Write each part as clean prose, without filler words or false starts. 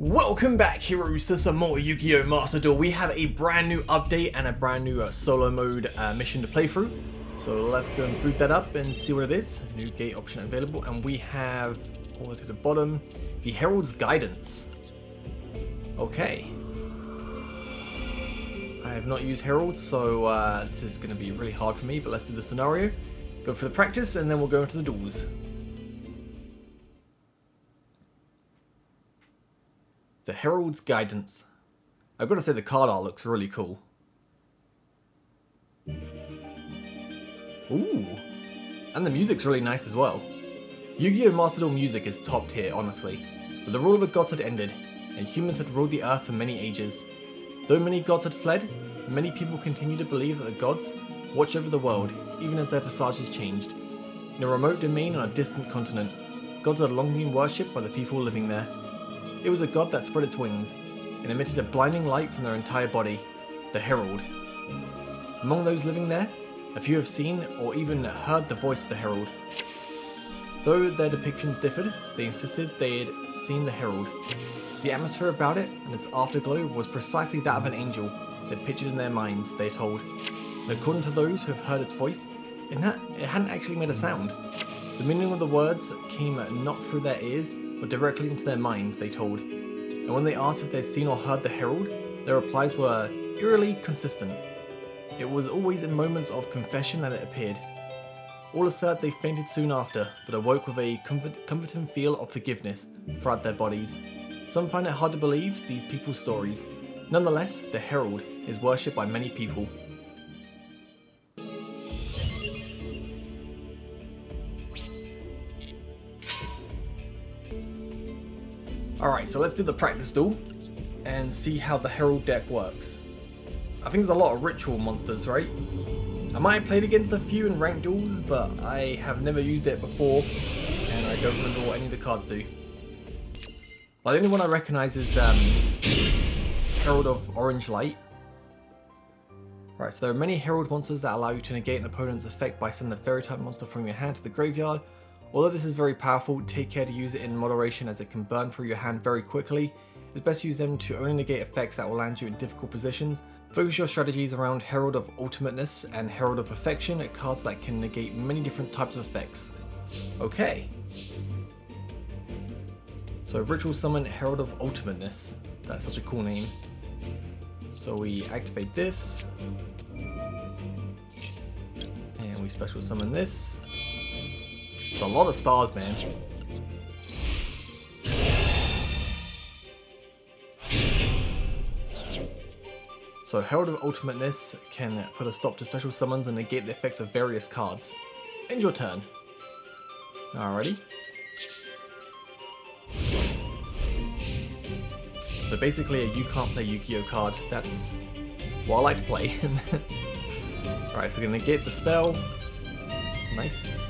Welcome back, heroes, to some more Yu-Gi-Oh! Master Duel. We have a brand new update and a brand new solo mode mission to play through. So let's go and boot that up and see what it is. New gate option available, and we have, all the way to the bottom, the Herald's Guidance. Okay. I have not used Herald, so this is going to be really hard for me, but let's do the scenario. Go for the practice, and then we'll go into the duels. The Herald's Guidance. I've got to say the card art looks really cool. Ooh. And the music's really nice as well. Yu-Gi-Oh! Master Duel music is top tier, honestly. But the rule of the gods had ended, and humans had ruled the earth for many ages. Though many gods had fled, many people continue to believe that the gods watch over the world, even as their visages changed. In a remote domain on a distant continent, gods had long been worshipped by the people living there. It was a god that spread its wings and emitted a blinding light from their entire body, the Herald. Among those living there, a few have seen or even heard the voice of the Herald. Though their depiction differed, they insisted they had seen the Herald. The atmosphere about it and its afterglow was precisely that of an angel they'd pictured in their minds, they told. And according to those who have heard its voice, it hadn't actually made a sound. The meaning of the words came not through their ears, but directly into their minds, they told. And when they asked if they'd seen or heard the Herald, their replies were eerily consistent. It was always in moments of confession that it appeared. All assert they fainted soon after, but awoke with a comforting feel of forgiveness throughout their bodies. Some find it hard to believe these people's stories. Nonetheless, the Herald is worshipped by many people. Alright, so let's do the practice duel and see how the Herald deck works. I think there's a lot of ritual monsters, right? I might have played against a few in ranked duels, but I have never used it before, and I don't remember what any of the cards do. Well, the only one I recognise is Herald of Orange Light. Right, so there are many Herald monsters that allow you to negate an opponent's effect by sending a fairy type monster from your hand to the graveyard. Although this is very powerful, take care to use it in moderation as it can burn through your hand very quickly. It's best to use them to only negate effects that will land you in difficult positions. Focus your strategies around Herald of Ultimateness and Herald of Perfection, cards that can negate many different types of effects. Okay. So Ritual Summon Herald of Ultimateness. That's such a cool name. So we activate this. And we special summon this. It's a lot of stars, man. So Herald of Ultimateness can put a stop to special summons and negate the effects of various cards. End your turn. Alrighty. So basically a you can't play Yu-Gi-Oh card. That's what I like to play. Right, so we're going to negate the spell. Nice.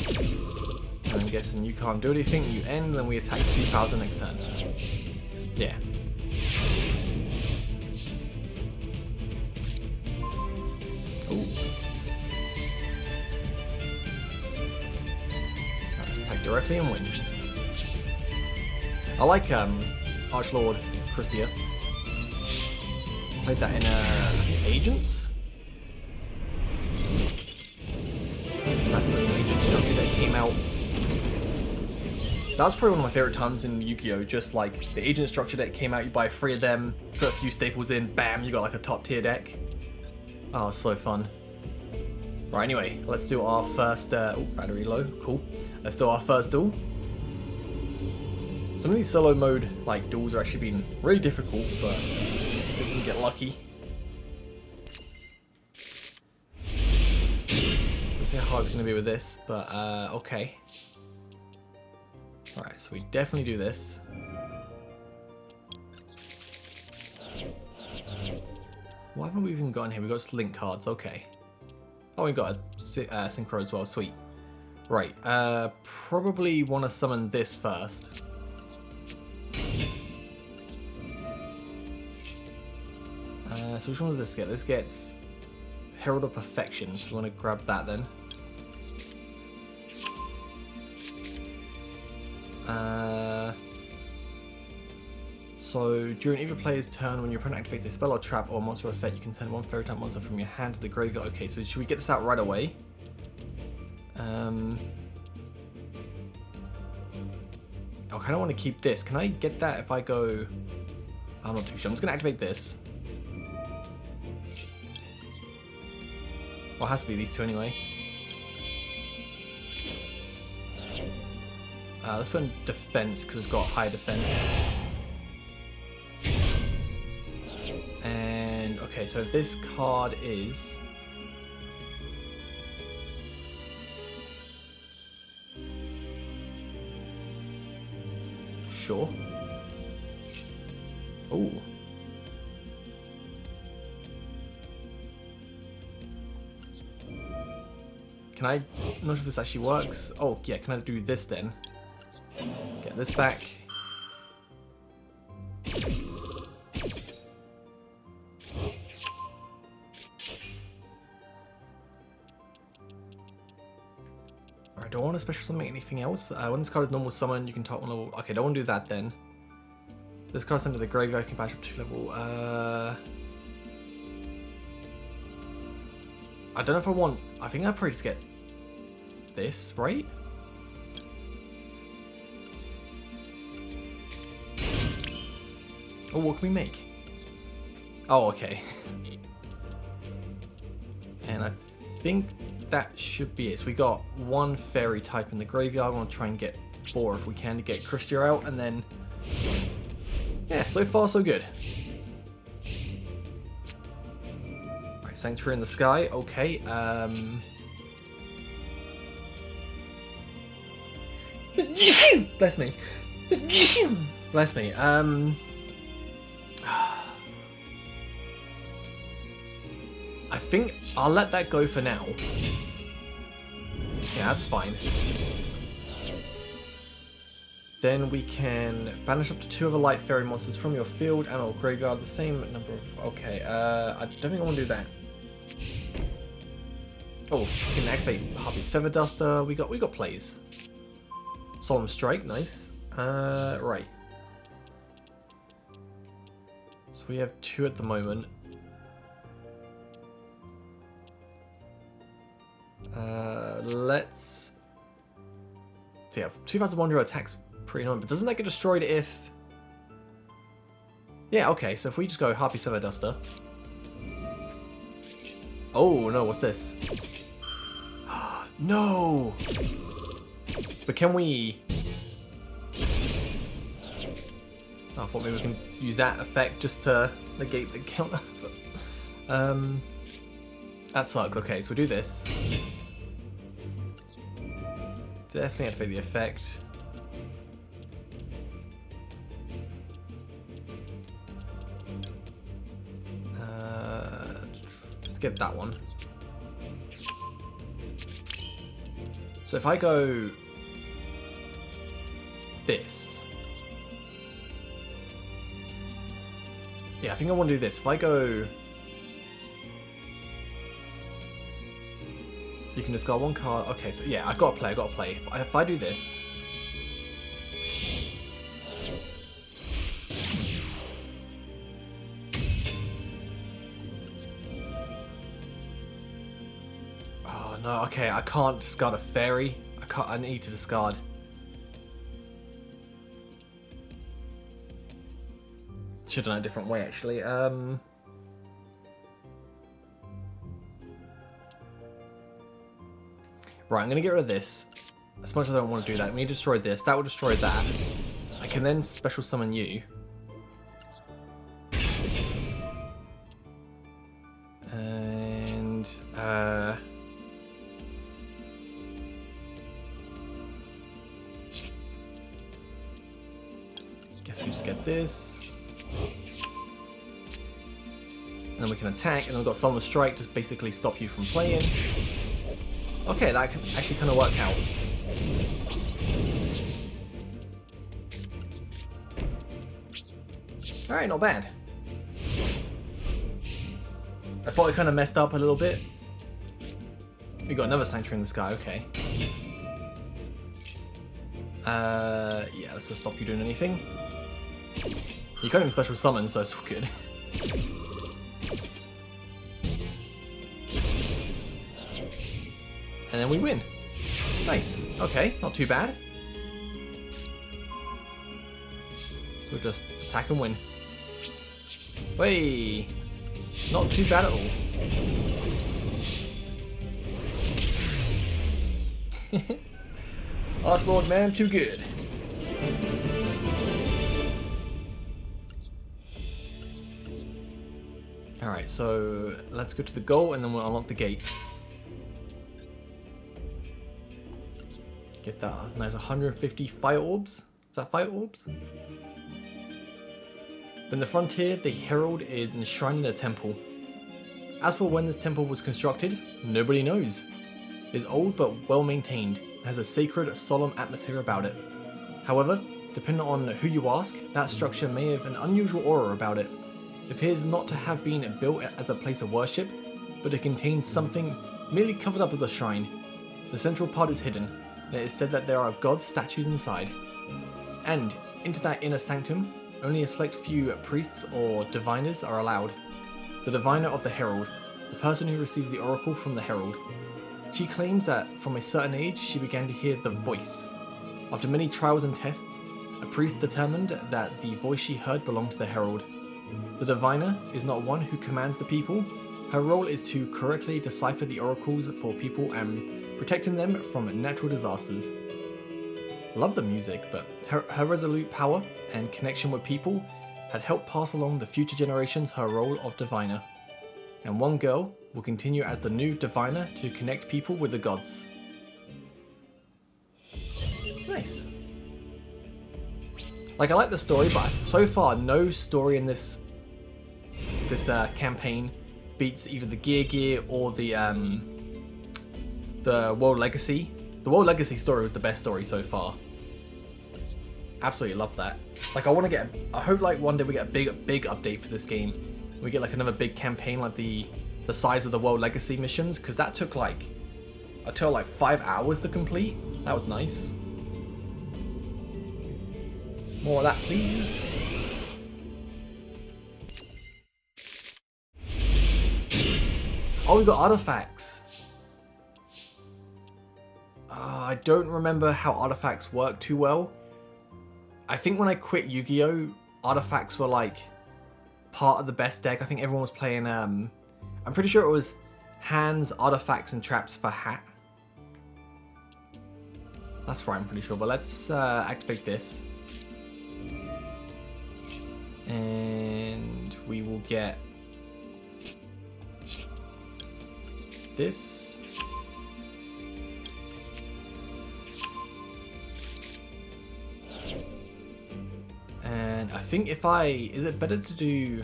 And I'm guessing you can't do anything, you end, and then we attack 2000 next turn. Yeah. Ooh. Let's attack directly and win. I like Archlord Christia. Played that in Agents. Back when the agent structure deck came out. That was probably one of my favourite times in Yu-Gi-Oh! Just like the agent structure deck came out, you buy 3 of them, put a few staples in, bam, you got like a top tier deck. Oh, it's so fun. Right, anyway, let's do our first, oh, battery low, cool. Let's do our first duel. Some of these solo mode like duels are actually been really difficult, but let's see if we can get lucky. How hard it's going to be with this, but okay. Alright, so we definitely do this. What haven't we even got in here? We've got link cards, okay. Oh, we've got a synchro as well, sweet. Right, probably want to summon this first. So which one does this get? This gets Herald of Perfection, so we want to grab that then. So during either player's turn, when your opponent activates a spell or trap or monster effect, you can send one fairy type monster from your hand to the graveyard. Okay, so should we get this out right away? I kind of want to keep this. Can I get that if I go... I'm not too sure. I'm just going to activate this. Well, it has to be these two anyway. Let's put in defense because it's got high defense. And, okay, so this card is... Sure. Oh. Can I... I'm not sure if this actually works. Oh, yeah, can I do this then? Get this back. Alright, do I want to special summon anything else? When this card is normal summon, you can top one level. Okay, don't want to do that then. This card sent to the graveyard, can bash up 2 level. I don't know if I want... I think I'll probably just get this, right? Oh, what can we make? Oh, okay. And I think that should be it. So we got 1 fairy type in the graveyard. I want to try and get 4 if we can to get Christia out, and then... Yeah, so far so good. Right, Sanctuary in the Sky, okay. Bless me. Bless me. I think I'll let that go for now. Yeah, that's fine. Then we can banish up to 2 other light fairy monsters from your field and or graveyard. The same number of... Okay, I don't think I want to do that. Oh, we can activate Harpy's Feather Duster. We got plays. Solemn Strike, nice. Right. So we have 2 at the moment. Let's... So yeah, 2,000 Wanderer attacks pretty annoying, but doesn't that get destroyed if... Yeah, okay, so if we just go Harpy Feather Duster. Oh no, what's this? No! But can we... I thought maybe we can use that effect just to negate the counter. But, that sucks. Okay, so we do this. Definitely activate the effect. Let's get that one. So if I go this. Yeah, I think I want to do this. If I go... You can discard 1 card. Okay, so yeah, I've got to play. If I do this... Oh no, okay, I can't discard a fairy. I need to discard. Should have done it a different way, actually. Right, I'm going to get rid of this. As much as I don't want to do that, we need to destroy this. That will destroy that. I can then special summon you. And... guess we just get this. And then we can attack, and then we've got Solemn Strike, just basically stop you from playing. Okay, that can actually kind of work out. Alright, not bad. I thought I kind of messed up a little bit. We got another Sanctuary in the Sky, okay. Yeah, let's just stop you doing anything. You can't even special summon, so it's all good. And then we win. Nice. Okay, not too bad. So we'll just attack and win. Way. Not too bad at all. Arch Lord, man, too good. Alright, so let's go to the goal and then we'll unlock the gate. Get that nice 150 fire orbs. Is that fire orbs? In the frontier, the Herald is enshrined in a temple. As for when this temple was constructed, nobody knows. It is old but well maintained, and has a sacred, solemn atmosphere about it. However, depending on who you ask, that structure may have an unusual aura about it. It appears not to have been built as a place of worship, but to contain something merely covered up as a shrine. The central part is hidden, and it is said that there are god statues inside. And into that inner sanctum, only a select few priests or diviners are allowed. The diviner of the Herald, the person who receives the oracle from the Herald. She claims that from a certain age she began to hear the voice. After many trials and tests, a priest determined that the voice she heard belonged to the Herald. The diviner is not one who commands the people. Her role is to correctly decipher the oracles for people and protecting them from natural disasters. Love the music, but her resolute power and connection with people had helped pass along the future generations her role of diviner. And one girl will continue as the new diviner to connect people with the gods. Nice. Like, I like the story, but so far no story in this campaign beats either the Gear or the World Legacy. The World Legacy story was the best story so far. Absolutely love that. Like, I hope like one day we get a big update for this game. We get like another big campaign like the size of the World Legacy missions, because that took like 5 hours to complete. That was nice. More of that, please. Oh, we got artifacts. I don't remember how artifacts work too well. I think when I quit Yu-Gi-Oh, artifacts were like part of the best deck. I think everyone was playing, I'm pretty sure it was hands, artifacts, and traps for hat. That's right, I'm pretty sure. But let's activate this. And we will get this. And I think is it better to do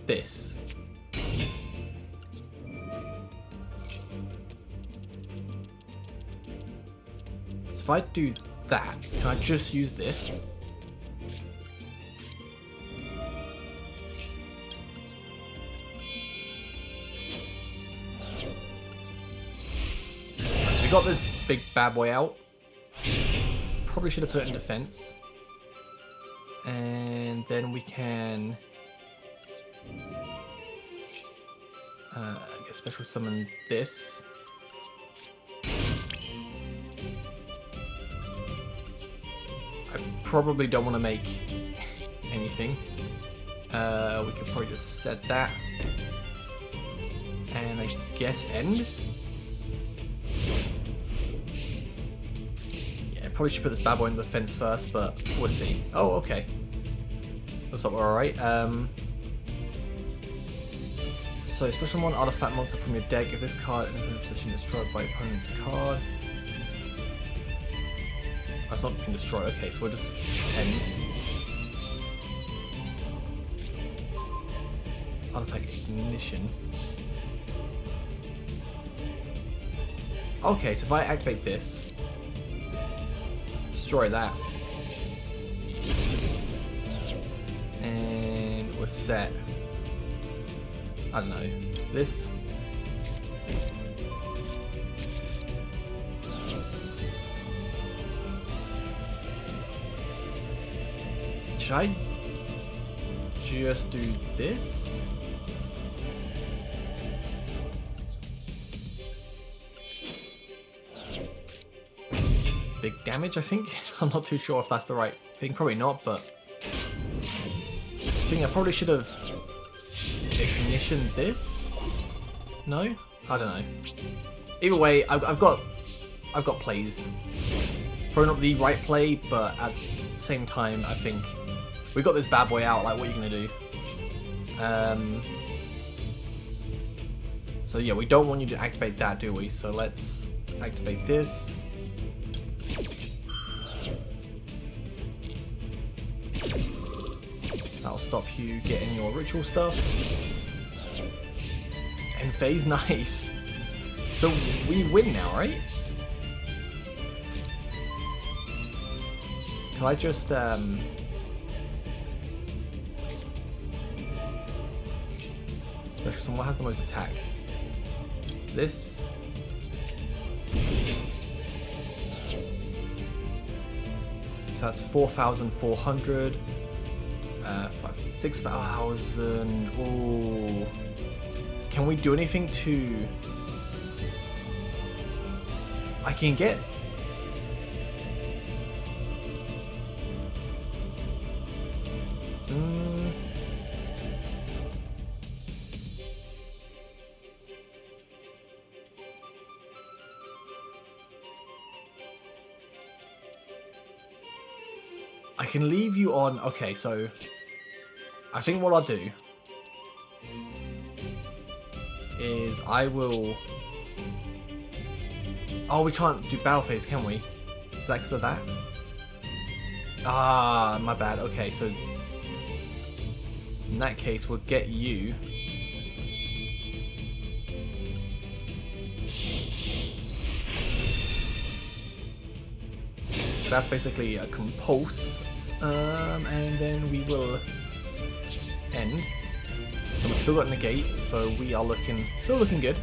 this? So if I do that, can I just use this? So we got this big bad boy out. Probably should have put it in defense. And then we can get special summon this. I probably don't want to make anything. We could probably just set that. And I guess end. Probably should put this bad boy in the fence first, but we'll see. Oh, okay. Looks like we're alright. So, special one artifact monster from your deck. If this card in its position is destroyed by opponent's card. Oh, it's not being destroyed. Okay, so we'll just end. Artifact ignition. Okay, so if I activate this. Destroy that. And we're set. I don't know. This. Should I just do this? Big damage, I think. I'm not too sure if that's the right thing. Probably not, but I think I probably should have ignitioned this. No, I don't know. Either way, I've got plays. Probably not the right play, but at the same time, I think we got this bad boy out. Like, what are you gonna do? So yeah, we don't want you to activate that, do we? So let's activate this. That'll stop you getting your ritual stuff. End phase, nice. So we win now, right? Can I just special summon? What has the most attack? This. So that's 4,400. 6,000. Oh, can we do anything to? I can get. I can leave you on. Okay, so I think what I'll do is I will. Oh, we can't do battle phase, can we? Is that because of that? Ah, my bad. Okay, so in that case, we'll get you. So that's basically a compulse, and then we will end. So we've still got negate, so we are still looking good.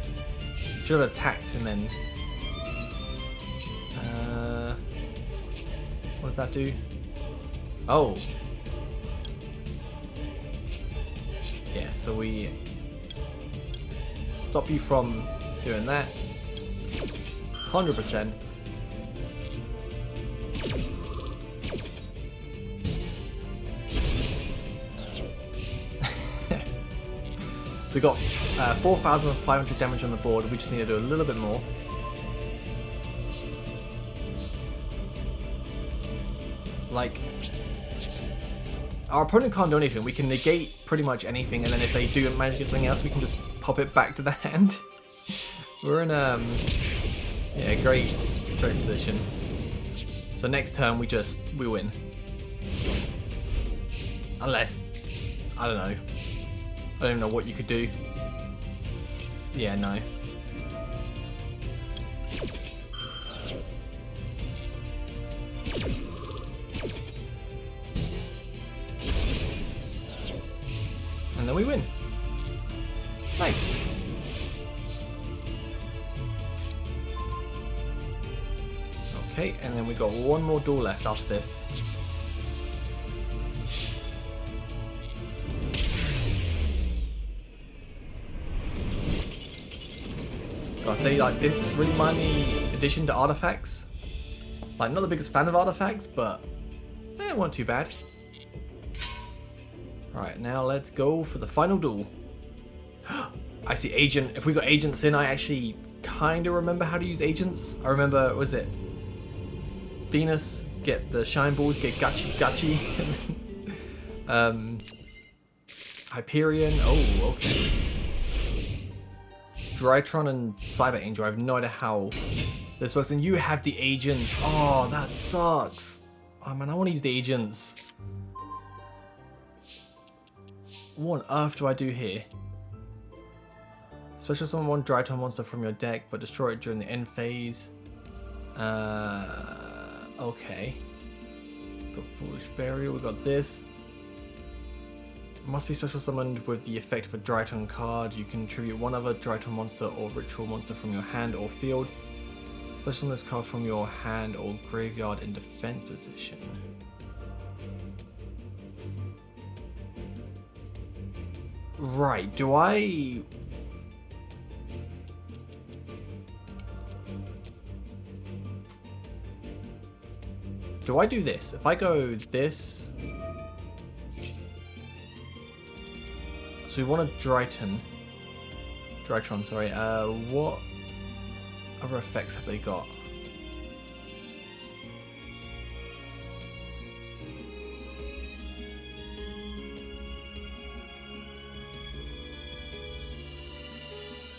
Should have attacked and then. What does that do? Oh. Yeah, so we stop you from doing that. 100%. So we got 4,500 damage on the board. We just need to do a little bit more. Like, our opponent can't do anything. We can negate pretty much anything, and then if they do manage to get something else, we can just pop it back to the hand. We're in yeah, great position. So next turn we win. Unless, I don't know. I don't even know what you could do. Yeah, no. And then we win. Nice. Okay, and then we got one more duel left after this. I say, like, didn't really mind the addition to artifacts. Like, not the biggest fan of artifacts, but it weren't too bad. Alright, now let's go for the final duel. I see agent. If we got agents in, I actually kind of remember how to use agents. I remember, was it Venus, get the shine balls, get Gachi. Hyperion, oh, okay. Drytron and Cyber Angel, I have no idea how this works. And you have the agents. Oh, that sucks. Oh man, I want to use the agents. What on earth do I do here? Special summon one Drytron monster from your deck, but destroy it during the end phase. Okay. Got Foolish Burial, we got this. Must be special summoned with the effect of a Drytron card. You can tribute one other Drytron monster or ritual monster from your hand or field. Special summon this card from your hand or graveyard in defense position. Right, do I... Do I do this? If I go this... So we want a Drytron, sorry. What other effects have they got?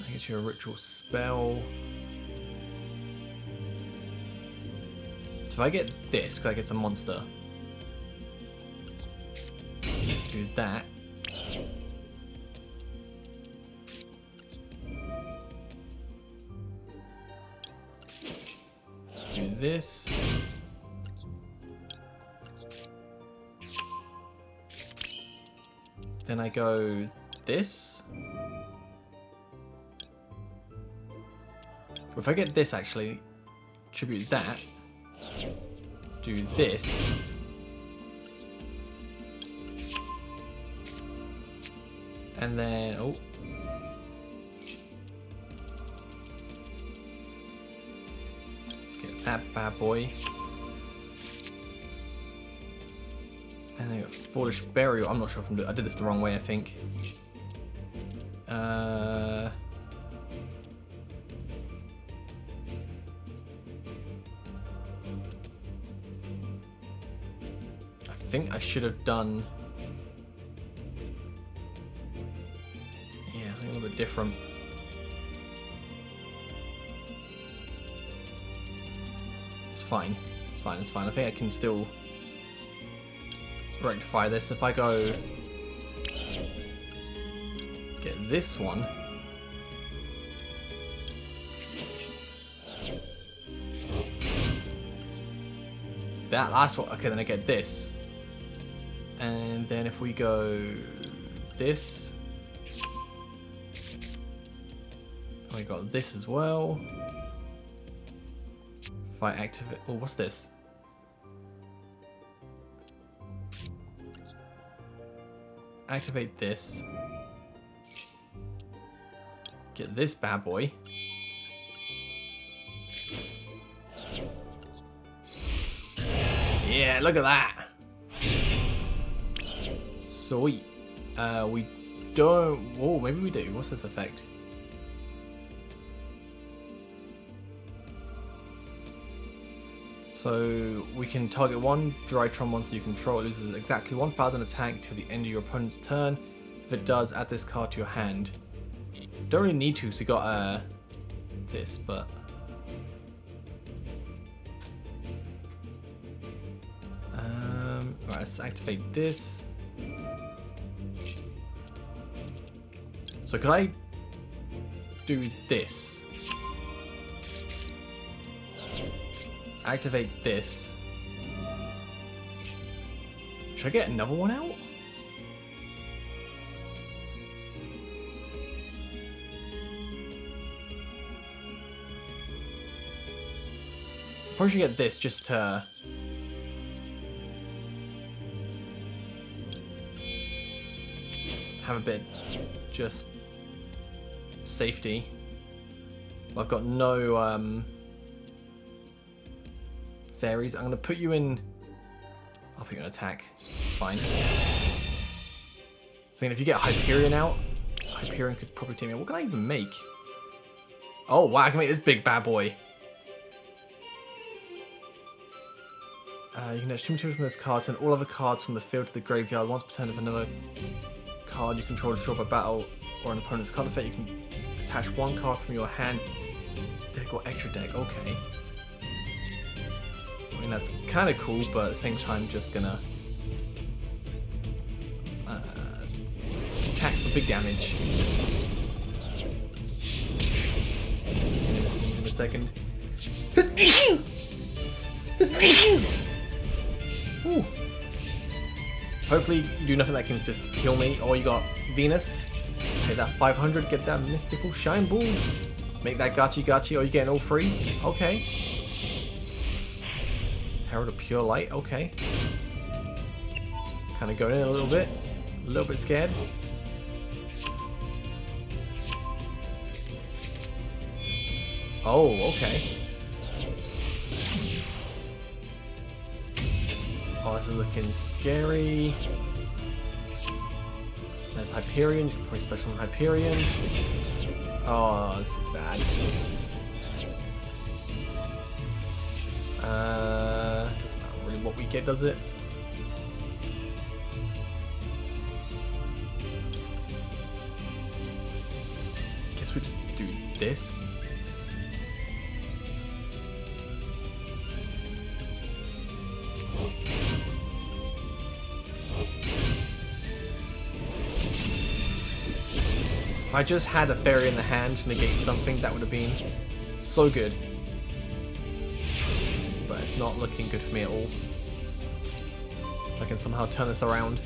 I get you a ritual spell. If I get this, because I get a monster, do that. Do this. Then I go this. If I get this, actually, tribute that. Do this. And then, oh. Get that bad boy. And then I got Foolish Burial. I'm not sure if I'm doing, I did this the wrong way, I think. I think I should have done... Yeah, something a little bit different. It's fine. It's fine, it's fine. I think I can still rectify this. If I go... Get this one... That last one... Okay, then I get this. And then if we go this, we got this as well. If I activate, oh, what's this? Activate this. Get this bad boy. Yeah, look at that. Sweet. We don't... Whoa, maybe we do. What's this effect? So we can target one Drytron monster you control. It loses exactly 1,000 attack till the end of your opponent's turn. If it does, add this card to your hand. Don't really need to, so you got this, but... Right, let's activate this. So could I do this? Activate this. Should I get another one out? Probably should get this just to... have a bit just safety. I've got no fairies. I'm gonna put you in. I'll put you in attack. It's fine. So if you get Hyperion out, Hyperion could probably take me out. What can I even make? Oh wow, I can make this big bad boy. You can attach 2 materials from this card, send all other cards from the field to the graveyard. Once per turn, if another card you control is destroyed by battle or an opponent's card effect, you can attach 1 card from your hand, deck, or extra deck. Okay. I mean, that's kind of cool, but at the same time, just gonna attack for big damage. In a second. Ooh. Hopefully you do nothing that can just kill me. Or you got Venus. Hit that 500, get that mystical shine ball. Make that gachi. Or you getting all 3? Okay. Herald of Pure Light, okay. Kind of going in a little bit scared. Oh, okay. Oh, this is looking scary. There's Hyperion. You can probably special on Hyperion. Oh, this is bad. Doesn't matter really what we get, does it? Guess we just do this. If I just had a fairy in the hand to negate something, that would have been so good. But it's not looking good for me at all. I can somehow turn this around.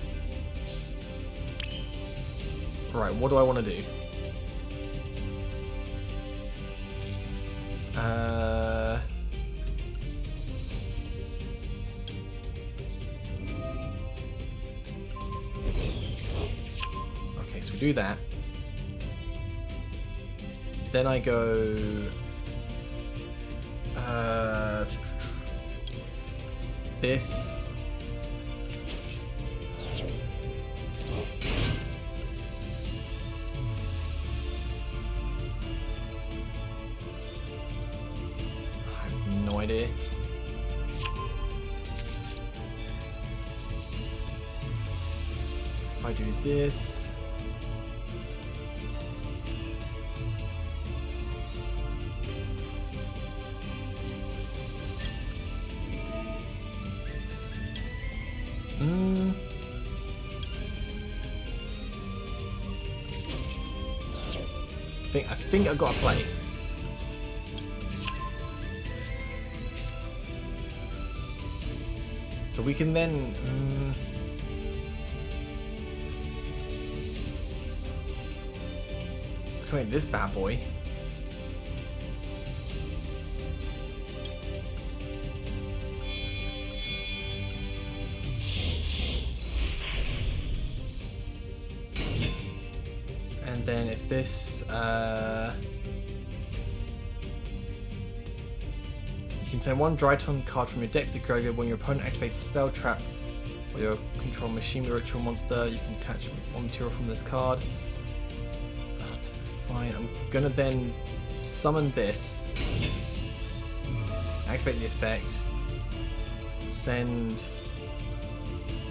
Right, what do I want to do? Okay, so we do that. Then I go... this. I have no idea. If I do this... I think I've got to play. So we can then... Come in, this bad boy. And then if this, you can send one Drytron card from your deck to the graveyard. When your opponent activates a spell, trap, or your control machine with a ritual monster, you can attach one material from this card. That's fine. I'm gonna then summon this, activate the effect, send.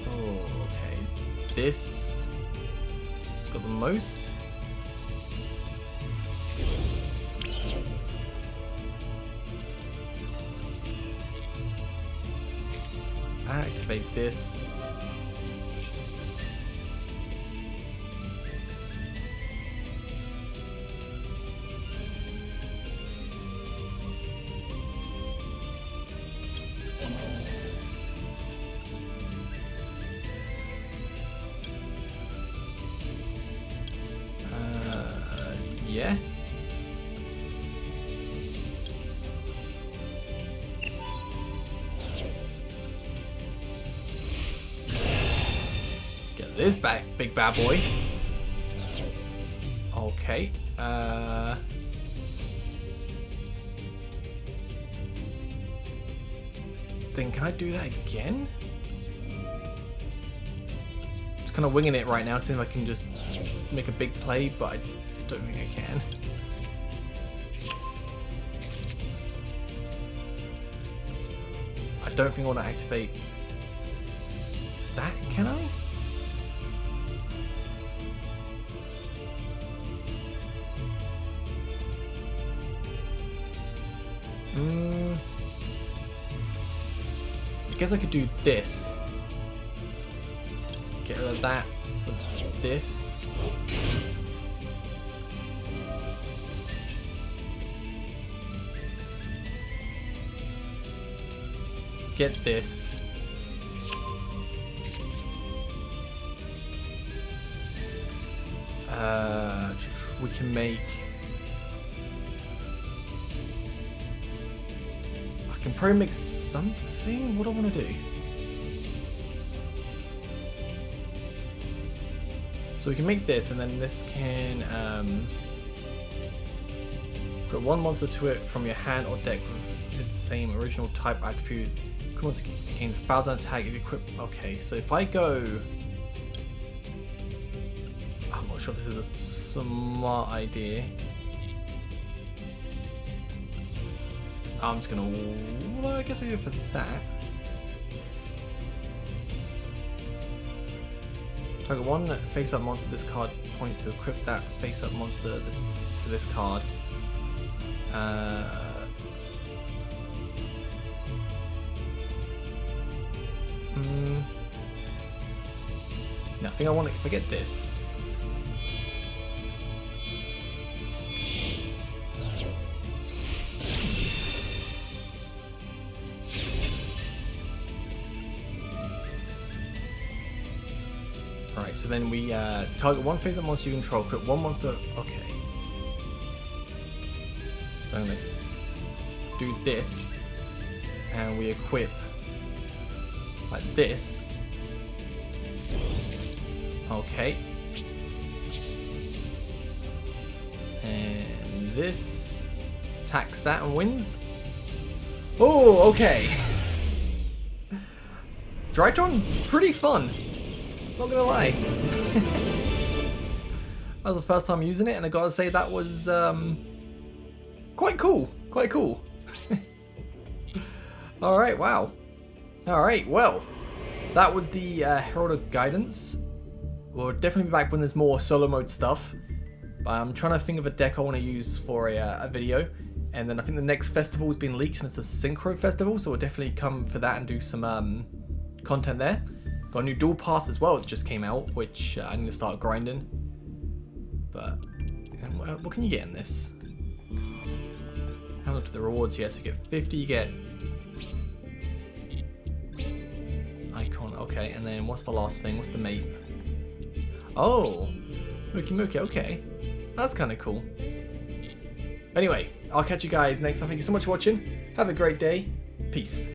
Oh, okay. This has got the most. Activate this. Yeah. Get this back, big bad boy. Okay. Then can I do that again? Just kind of winging it right now, seeing if I can just make a big play, but I don't think I can. I don't think I want to activate that, can I? I guess I could do this. Get rid of that for this. Get this. We can make... I can probably make something? What do I want to do? So we can make this, and then this can... Put one monster to it from your hand or deck with its same original type attribute. Monster gains 1,000 attack if you equip. Okay, so if I go, I'm not sure if this is a smart idea. I'm just gonna. Well, I guess I go for that. Target one face-up monster. This card points to equip that face-up monster to this card. No, I think I want to forget this. Alright, so then we target one face-up monster you control, equip one monster. Okay. So I'm going to do this, and we equip like this. Okay. And this attacks that and wins. Oh, okay. Drytron, pretty fun. Not gonna lie. That was the first time using it, and I gotta say that was quite cool. Quite cool. Alright, wow. Alright, well, that was the Herald guidance. We'll definitely be back when there's more solo mode stuff. But I'm trying to think of a deck I want to use for a video. And then I think the next festival has been leaked, and it's a Synchro Festival, so we'll definitely come for that and do some content there. Got a new Duel Pass as well that just came out, which I need to start grinding. But what can you get in this? Have a look at the rewards here. So you get 50, you get icon, okay, and then what's the last thing? What's the mate? Oh, Mookie Mookie, okay. That's kind of cool. Anyway, I'll catch you guys next time. Thank you so much for watching. Have a great day. Peace.